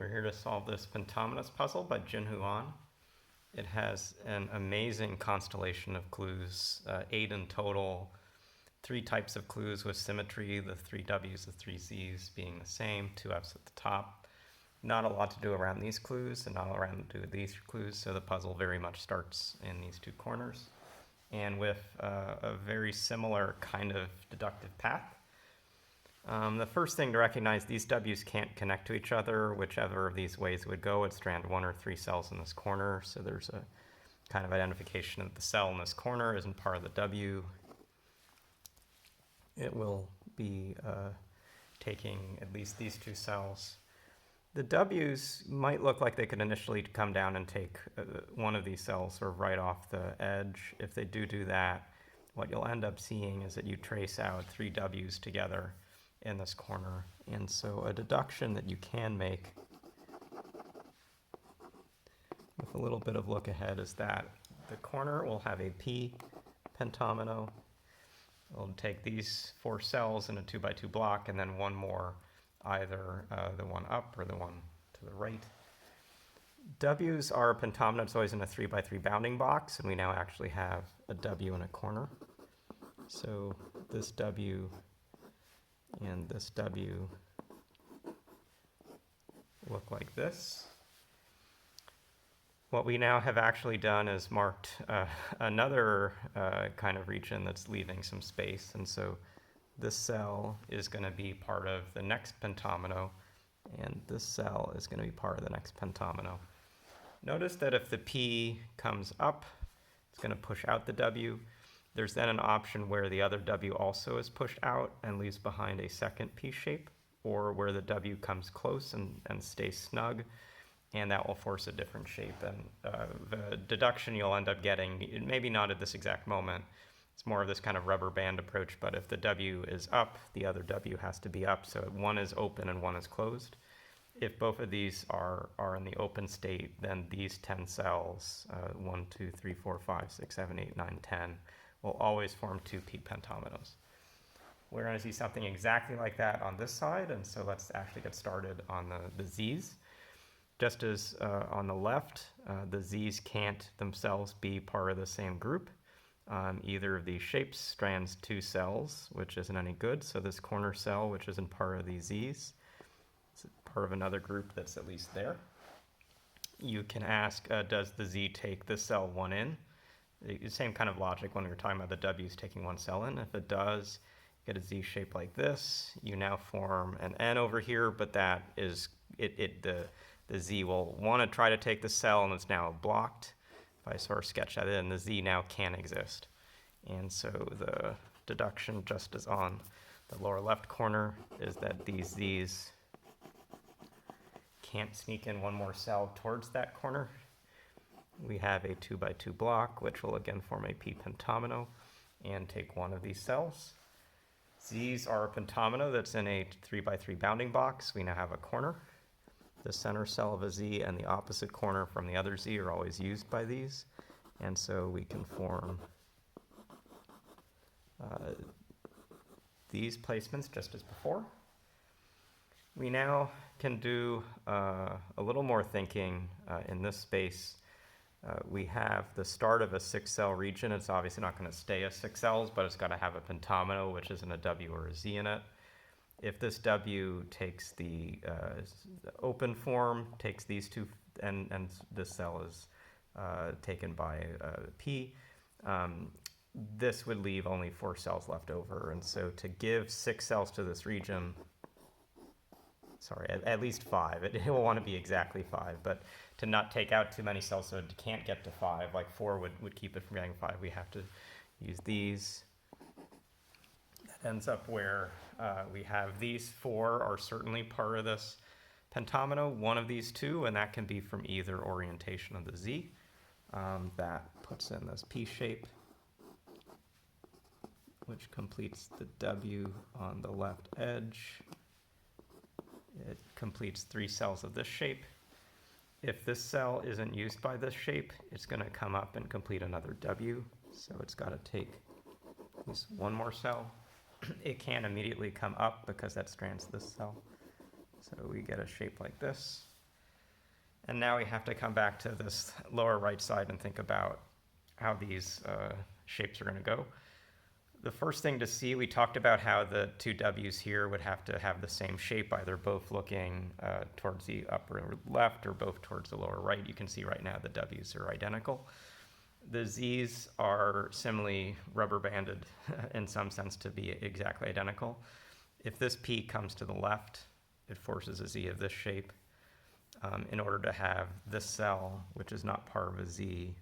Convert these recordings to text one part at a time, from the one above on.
We're here to solve this Pentominous puzzle by JinHoo Ahn. It has an amazing constellation of clues, 8 in total, 3 types of clues with symmetry, the 3 W's, the 3 Z's being the same, 2 F's at the top. Not a lot to do around these clues and not a lot to do with these clues, so the puzzle very much starts in these 2 corners. And with a very similar kind of deductive path. The first thing to recognize, these W's can't connect to each other. Whichever of these ways it would go, it's strand 1 or 3 cells in this corner. So there's a kind of identification that the cell in this corner isn't part of the W. It will be taking at least these 2 cells. The W's might look like they could initially come down and take one of these cells sort of right off the edge. If they do that, what you'll end up seeing is that you trace out 3 W's together in this corner. And so a deduction that you can make with a little bit of look ahead is that the corner will have a P pentomino. It'll take these 4 cells in a 2x2 block and then one more, either the one up or the one to the right. W's are pentomino, it's always in a 3x3 bounding box, and we now actually have a W in a corner. So this W and this W look like this. What we now have actually done is marked another kind of region that's leaving some space, and so this cell is going to be part of the next pentomino, and this cell is going to be part of the next pentomino. Notice that if the P comes up, it's going to push out the W. There's then an option where the other W also is pushed out and leaves behind a second P shape, or where the W comes close and stays snug, and that will force a different shape. And the deduction you'll end up getting, maybe not at this exact moment, it's more of this kind of rubber band approach, but if the W is up, the other W has to be up, so one is open and one is closed. If both of these are in the open state, then these 10 cells, 1, 2, 3, 4, 5, 6, 7, 8, 9, 10, will always form 2 P pentominos. We're going to see something exactly like that on this side, and so let's actually get started on the Z's. Just as on the left, the Z's can't themselves be part of the same group. Either of these shapes strands 2 cells, which isn't any good, so this corner cell, which isn't part of these Z's, is part of another group that's at least there. You can ask, does the Z take this cell 1 in? The same kind of logic when we were talking about the W's taking 1 cell in. If it does, get a Z shape like this. You now form an N over here, but that is, the Z will want to try to take the cell, and it's now blocked. If I sort of sketch that in, the Z now can't exist. And so the deduction, just as on the lower left corner, is that these Z's can't sneak in one more cell towards that corner. We have a 2x2 block, which will again form a P pentomino and take one of these cells. Z's are a pentomino that's in a 3x3 bounding box. We now have a corner. The center cell of a Z and the opposite corner from the other Z are always used by these, and so we can form these placements just as before. We now can do a little more thinking in this space. We have the start of a 6-cell region. It's obviously not going to stay as 6 cells, but it's got to have a pentomino, which isn't a W or a Z in it. If this W takes the open form, takes these 2, and this cell is taken by P, this would leave only 4 cells left over. And so to give 6 cells to this region, sorry, at least 5. It will want to be exactly 5, but to not take out too many cells so it can't get to 5, like 4 would keep it from getting 5, we have to use these. That ends up where we have these 4 are certainly part of this pentomino, one of these 2, and that can be from either orientation of the Z. That puts in this P shape, which completes the W on the left edge. It completes 3 cells of this shape. If this cell isn't used by this shape, it's going to come up and complete another W. So it's got to take at least 1 more cell. It can't immediately come up because that strands this cell. So we get a shape like this. And now we have to come back to this lower right side and think about how these shapes are going to go. The first thing to see, we talked about how the two W's here would have to have the same shape, either both looking towards the upper left or both towards the lower right. You can see right now the W's are identical. The Z's are similarly rubber banded in some sense to be exactly identical. If this P comes to the left, it forces a Z of this shape. In order to have this cell, which is not part of a Z,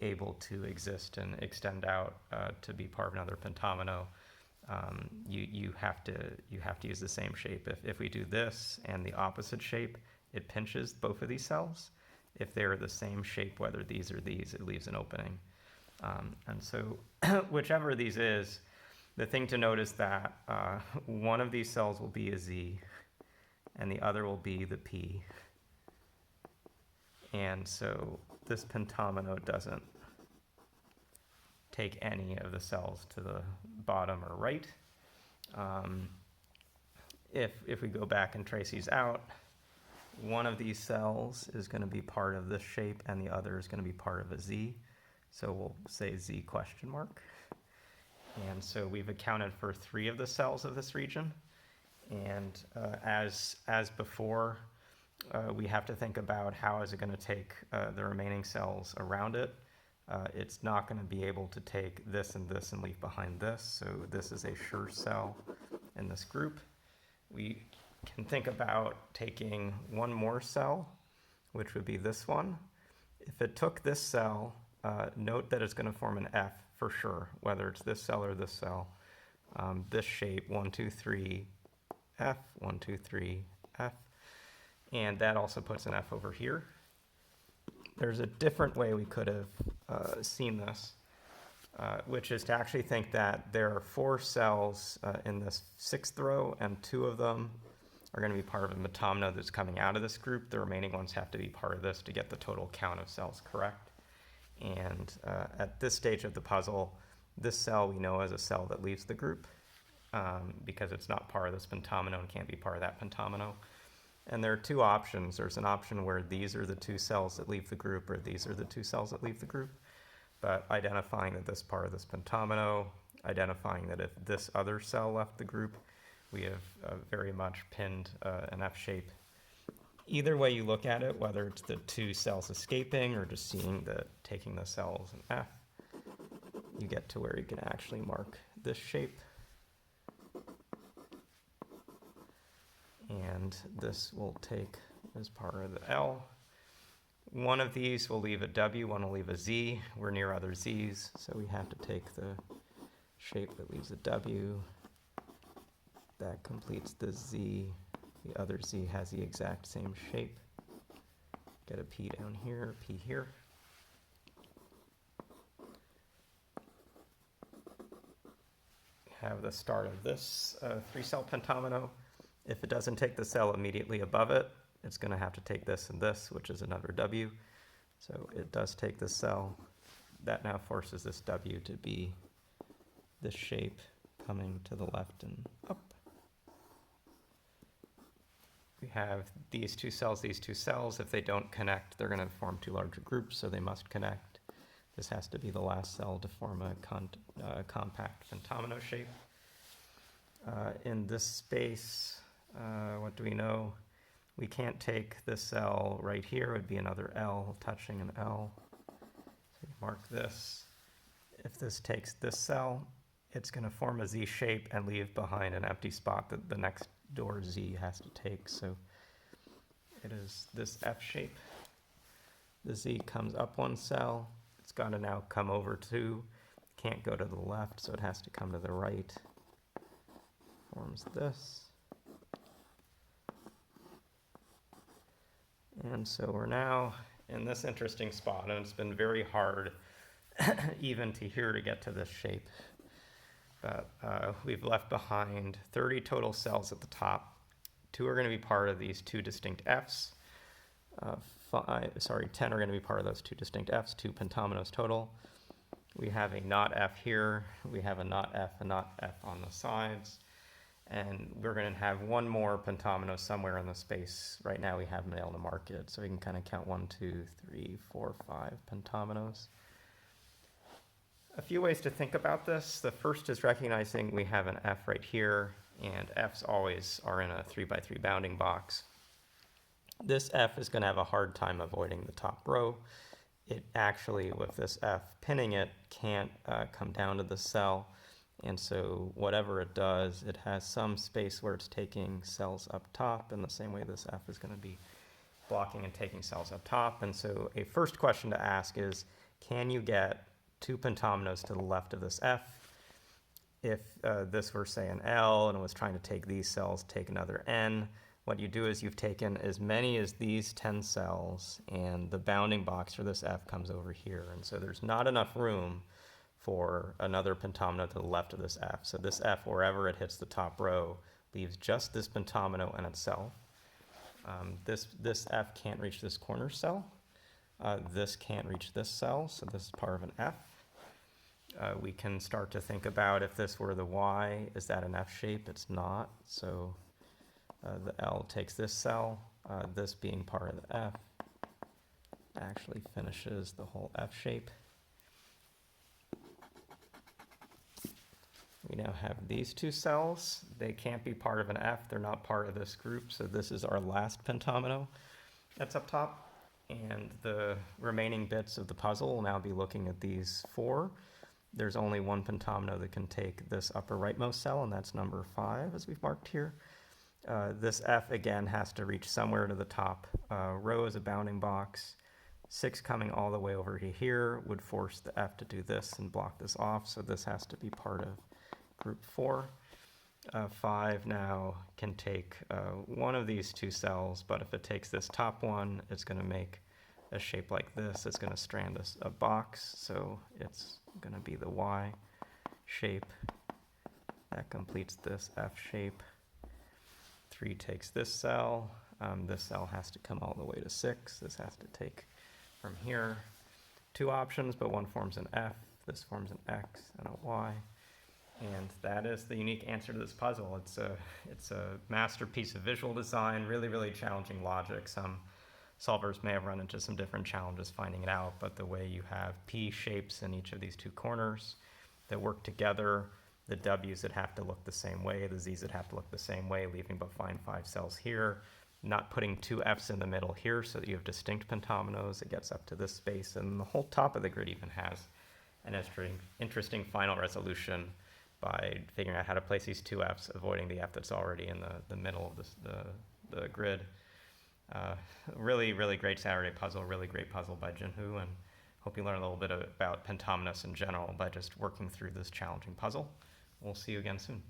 able to exist and extend out to be part of another pentomino, you have to use the same shape. If we do this and the opposite shape, it pinches both of these cells. If they're the same shape, whether these or these, it leaves an opening. And so whichever of these is, the thing to note is that one of these cells will be a Z and the other will be the P. And so this pentomino doesn't take any of the cells to the bottom or right. If we go back and trace these out, one of these cells is going to be part of this shape and the other is going to be part of a Z. So we'll say Z question mark. And so we've accounted for 3 of the cells of this region. And as before, we have to think about how is it going to take the remaining cells around it. It's not going to be able to take this and leave behind this. So this is a sure cell in this group. We can think about taking one more cell, which would be this one. If it took this cell, note that it's going to form an F for sure, whether it's this cell or this cell. This shape, 1, 2, 3, F, 1, 2, 3, F. And that also puts an F over here. There's a different way we could have seen this, which is to actually think that there are 4 cells in this 6th row, and 2 of them are going to be part of a pentomino that's coming out of this group. The remaining ones have to be part of this to get the total count of cells correct. And at this stage of the puzzle, this cell we know as a cell that leaves the group because it's not part of this pentomino and can't be part of that pentomino. And there are 2 options. There's an option where these are the 2 cells that leave the group, or these are the 2 cells that leave the group. But identifying that this part of this pentomino, identifying that if this other cell left the group, we have very much pinned an F shape. Either way you look at it, whether it's the 2 cells escaping or just seeing taking the cells in F, you get to where you can actually mark this shape. And this will take as part of the L. One of these will leave a W, one will leave a Z. We're near other Z's, so we have to take the shape that leaves a W. That completes the Z. The other Z has the exact same shape. Get a P down here, P here. We have the start of this 3-cell pentomino. If it doesn't take the cell immediately above it, it's going to have to take this and this, which is another W. So it does take this cell. That now forces this W to be this shape coming to the left and up. We have these 2 cells, these 2 cells. If they don't connect, they're going to form 2 larger groups, so they must connect. This has to be the last cell to form a compact pentomino shape. In this space, what do we know? We can't take this cell right here. It would be another L touching an L. So you mark this. If this takes this cell, it's going to form a Z shape and leave behind an empty spot that the next door Z has to take. So it is this F shape. The Z comes up 1 cell. It's got to now come over 2. Can't go to the left, so it has to come to the right. Forms this. And so we're now in this interesting spot, and it's been very hard even to here to get to this shape. But we've left behind 30 total cells at the top. 2 are going to be part of these 2 distinct Fs. 10 are going to be part of those 2 distinct Fs, 2 pentominos total. We have a not F here. We have a not F and not F on the sides. And we're going to have one more pentomino somewhere in the space. Right now we have mail to market, so we can kind of count 1, 2, 3, 4, 5 pentominos. A few ways to think about this. The first is recognizing we have an F right here, and Fs always are in a 3x3 bounding box. This F is going to have a hard time avoiding the top row. It actually, with this F pinning it, can't come down to the cell. And so whatever it does, it has some space where it's taking cells up top, in the same way this F is going to be blocking and taking cells up top. And so a first question to ask is, can you get 2 pentominos to the left of this F? If this were, say, an L and it was trying to take these cells, take another N, what you do is you've taken as many as these 10 cells, and the bounding box for this F comes over here. And so there's not enough room for another pentomino to the left of this F. So this F, wherever it hits the top row, leaves just this pentomino and itself. This F can't reach this corner cell. This can't reach this cell, so this is part of an F. We can start to think about, if this were the Y, is that an F shape? It's not. So the L takes this cell. This being part of the F actually finishes the whole F shape. We now have these 2 cells. They can't be part of an F. They're not part of this group. So this is our last pentomino that's up top. And the remaining bits of the puzzle will now be looking at these 4. There's only one pentomino that can take this upper rightmost cell, and that's number 5, as we've marked here. This F, again, has to reach somewhere to the top row as a bounding box. 6 coming all the way over to here would force the F to do this and block this off, so this has to be part of group 4. 5 now can take one of these 2 cells, but if it takes this top one, it's going to make a shape like this. It's going to strand a box, so it's going to be the Y shape. That completes this F shape. 3 takes this cell. This cell has to come all the way to 6. This has to take from here. 2 options, but one forms an F. This forms an X and a Y. And that is the unique answer to this puzzle. It's a masterpiece of visual design, really, really challenging logic. Some solvers may have run into some different challenges finding it out, but the way you have P shapes in each of these 2 corners that work together, the W's that have to look the same way, the Z's that have to look the same way, leaving but fine 5 cells here, not putting 2 F's in the middle here so that you have distinct pentominos. It gets up to this space, and the whole top of the grid even has an interesting final resolution by figuring out how to place these 2 F's, avoiding the F that's already in the middle of the grid. Really, really great Saturday puzzle, really great puzzle by JinHoo, and hope you learn a little bit about Pentominous in general by just working through this challenging puzzle. We'll see you again soon.